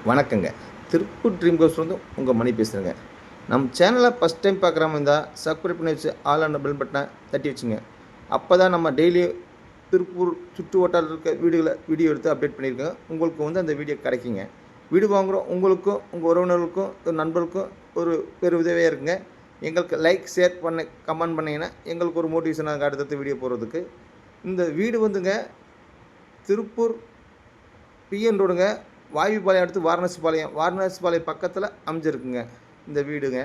வணக்கங்க. Tiruppur dream house வந்து உங்கள் மணி பேசுகிறேங்க. நம்ம சேனலை ஃபஸ்ட் டைம் பார்க்குறாம இருந்தால் சப்ஸ்கிரைப் பண்ணி வச்சு ஆல் ஆன பெல் பட்டனை தட்டி வச்சுங்க. அப்போ தான் நம்ம டெய்லி திருப்பூர் சுற்று வட்டாரத்தில் இருக்க வீடியோ எடுத்து அப்டேட் பண்ணியிருக்கோங்க. உங்களுக்கு வந்து அந்த வீடியோ கிடைக்குங்க. வீடு வாங்குகிறோம் உங்களுக்கும் உங்கள் உறவினர்களுக்கும் நண்பர்களுக்கும் ஒரு பெரு உதவியாக இருக்குங்க. எங்களுக்கு லைக் ஷேர் பண்ண கமெண்ட் பண்ணிங்கன்னா எங்களுக்கு ஒரு மோட்டிவேஷனாக அடுத்தடுத்து வீடியோ போடுறதுக்கு. இந்த வீடு வந்துங்க திருப்பூர் பிஎன் ரோடுங்க, வாயுபாளையம் அடுத்து வாரணாசிபாளையம் பக்கத்தில் அமைஞ்சிருக்குங்க இந்த வீடுங்க.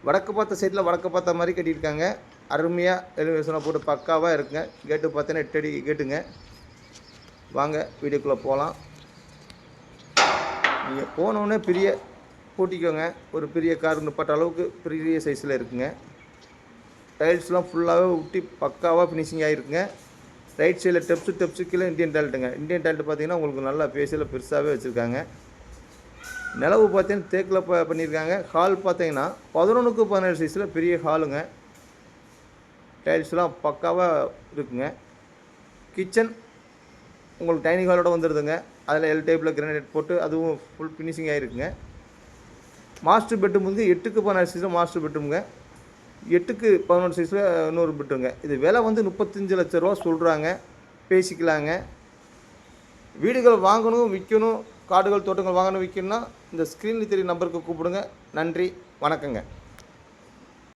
வடக்கு பார்த்த சைடில் வடக்கு பார்த்த மாதிரி கட்டியிருக்காங்க. அருமையாக எலிவேஷனாக போட்டு பக்காவாக இருக்குங்க. கேட்டு பார்த்தீங்கன்னா 8 அடி கேட்டுங்க. வாங்க வீடியோக்குள்ளே போகலாம். நீங்கள் போனோடனே பெரிய போட்டிக்கோங்க, ஒரு பெரிய கார் நிப்பாட்ட அளவுக்கு பெரிய சைஸில் இருக்குங்க. டைல்ஸ்லாம் ஃபுல்லாகவே ஒட்டி பக்காவாக ஃபினிஷிங் ஆகிருக்குங்க. ரைட் சைடில் டெப்ஸு கீழே இந்தியன் டால்ட்டுங்க. இந்தியன் டால்ட்டு பார்த்தீங்கன்னா உங்களுக்கு நல்லா பேசியில் பெருசாகவே வச்சுருக்காங்க. நிலவு பார்த்தீங்கன்னா தேக்கில் பண்ணியிருக்காங்க. ஹால் பார்த்தீங்கன்னா 11க்கு 17 சைஸில் பெரிய ஹாலுங்க. டைல்ஸ்லாம் பக்காவாக இருக்குங்க. கிச்சன் உங்களுக்கு டைனிங் ஹாலோடு வந்துடுதுங்க. அதில் எல் டைப்பில் கிரானைட் போட்டு அதுவும் ஃபுல் ஃபினிஷிங் ஆகிருக்குங்க. மாஸ்டர் பெட்ரூம் வந்து 8க்கு 16 சைஸில் மாஸ்டர் பெட்ரூமுங்க. 8க்கு 11 சைஸில் இன்னொரு பெட்ரூங்க. இது விலை வந்து 35 லட்ச ரூபா சொல்கிறாங்க, பேசிக்கலாங்க. வீடுகள் வாங்கணும் விற்கணும், காடுகள் தோட்டங்கள் வாங்கணும் விற்கணும்னா இந்த ஸ்க்ரீனில் தெரிய நம்பருக்கு கூப்பிடுங்க. நன்றி, வணக்கங்க.